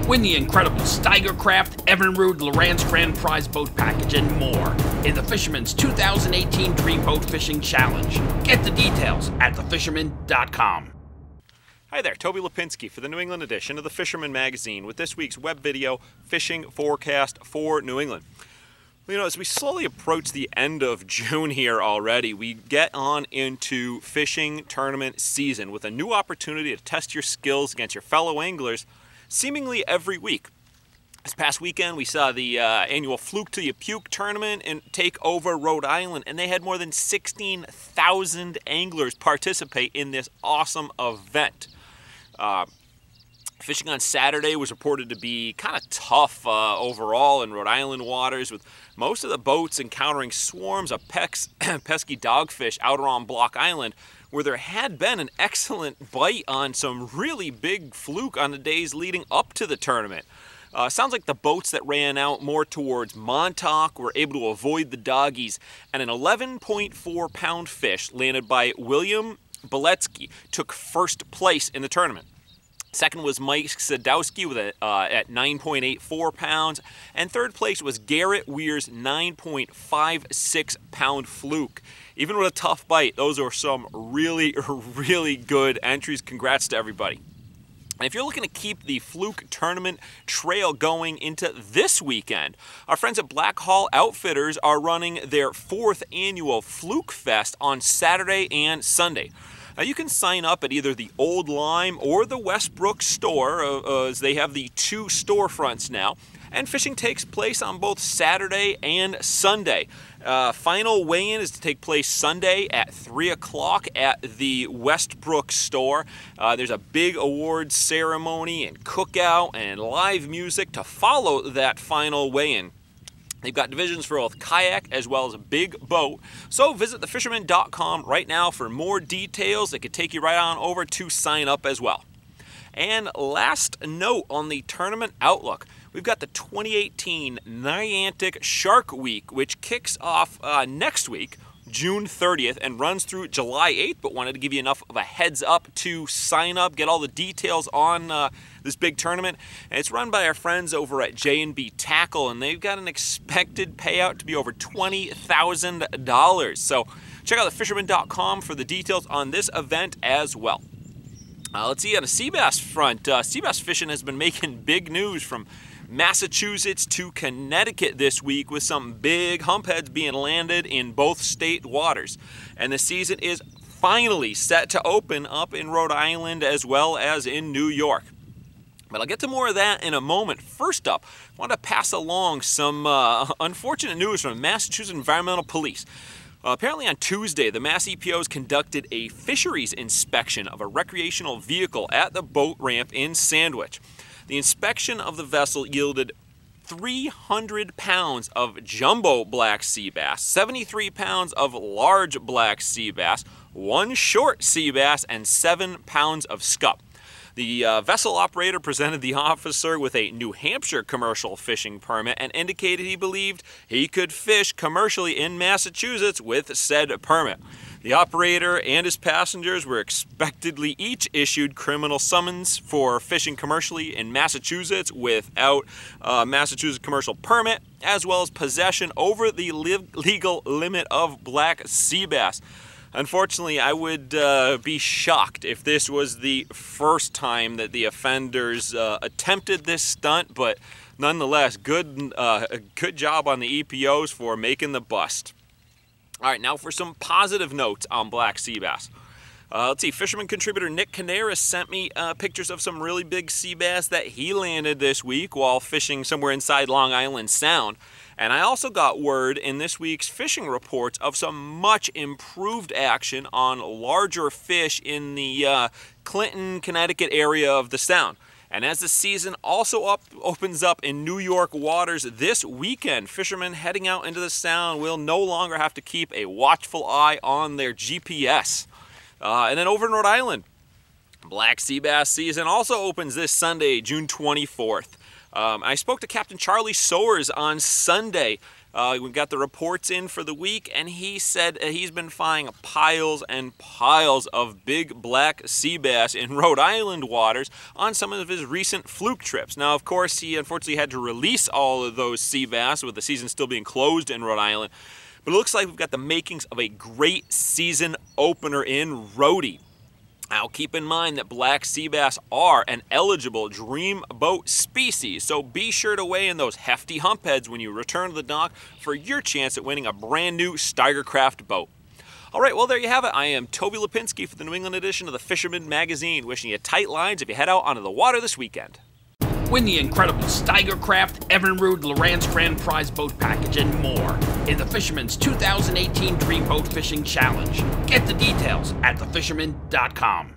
Win the incredible Steigercraft, Evinrude, Loran's Grand Prize Boat Package, and more in the Fisherman's 2018 Dream Boat Fishing Challenge. Get the details at thefisherman.com. Hi there, Toby Lapinski for the New England edition of the Fisherman magazine with this week's web video, Fishing Forecast for New England. Well, you know, as we slowly approach the end of June here already, we get on into fishing tournament season with a new opportunity to test your skills against your fellow anglers seemingly every week. This past weekend, we saw the annual Fluke Til Ya Puke tournament and take over Rhode Island, and they had more than 16,000 anglers participate in this awesome event. Fishing on Saturday was reported to be kind of tough overall in Rhode Island waters, with most of the boats encountering swarms of pesky dogfish out on Block Island, where there had been an excellent bite on some really big fluke on the days leading up to the tournament. Sounds like the boats that ran out more towards Montauk were able to avoid the doggies, and an 11.4 pound fish landed by William Biletzke took first place in the tournament. Second was Mike Sadowski with at 9.84 pounds, and third place was Garrett Weir's 9.56 pound fluke. Even with a tough bite, those are some really, really good entries. Congrats to everybody. And if you're looking to keep the fluke tournament trail going into this weekend, our friends at Black Hall Outfitters are running their 4th annual Fluke Fest on Saturday and Sunday. Now you can sign up at either the Old Lyme or the Westbrook store, as they have the 2 storefronts now. And fishing takes place on both Saturday and Sunday. Final weigh-in is to take place Sunday at 3 o'clock at the Westbrook store. There's a big awards ceremony and cookout and live music to follow that final weigh-in. They've got divisions for both kayak as well as a big boat. So visit thefisherman.com right now for more details. It could take you right on over to sign up as well. And last note on the tournament outlook, we've got the 2018 Niantic Shark Week, which kicks off next week, June 30th, and runs through July 8th, but wanted to give you enough of a heads up to sign up, get all the details on this big tournament. And it's run by our friends over at J&B Tackle, and they've got an expected payout to be over $20,000. So check out thefisherman.com for the details on this event as well. Let's see, on the sea bass front, sea bass fishing has been making big news from Massachusetts to Connecticut this week, with some big humpheads being landed in both state waters. And the season is finally set to open up in Rhode Island as well as in New York. But I'll get to more of that in a moment. First up, I want to pass along some unfortunate news from Massachusetts Environmental Police. Apparently on Tuesday, the Mass EPOs conducted a fisheries inspection of a recreational vehicle at the boat ramp in Sandwich. The inspection of the vessel yielded 300 pounds of jumbo black sea bass, 73 pounds of large black sea bass, 1 short sea bass, and 7 pounds of scup. The vessel operator presented the officer with a New Hampshire commercial fishing permit and indicated he believed he could fish commercially in Massachusetts with said permit. The operator and his passengers were expectedly each issued criminal summons for fishing commercially in Massachusetts without a Massachusetts commercial permit, as well as possession over the legal limit of black sea bass. Unfortunately, I would be shocked if this was the first time that the offenders attempted this stunt, but nonetheless, good job on the EPOs for making the bust. All right, now for some positive notes on black sea bass. Let's see, Fisherman contributor Nick Canaris sent me pictures of some really big sea bass that he landed this week while fishing somewhere inside Long Island Sound. And I also got word in this week's fishing reports of some much improved action on larger fish in the Clinton, Connecticut area of the Sound. And as the season also opens up in New York waters this weekend, fishermen heading out into the Sound will no longer have to keep a watchful eye on their GPS. And then over in Rhode Island, black sea bass season also opens this Sunday, June 24th. I spoke to Captain Charlie Sowers on Sunday We got the reports in for the week, and he said he's been finding piles and piles of big black sea bass in Rhode Island waters on some of his recent fluke trips. Now, of course, he unfortunately had to release all of those sea bass with the season still being closed in Rhode Island. But it looks like we've got the makings of a great season opener in Rhody. Now, keep in mind that black sea bass are an eligible dream boat species, so be sure to weigh in those hefty humpheads when you return to the dock for your chance at winning a brand new Steigercraft boat. All right, well, there you have it. I am Toby Lapinski for the New England edition of the Fisherman magazine, wishing you tight lines if you head out onto the water this weekend. Win the incredible Steigercraft, Evinrude, Loran's Grand Prize Boat Package, and more in the Fisherman's 2018 Dream Boat Fishing Challenge. Get the details at thefisherman.com.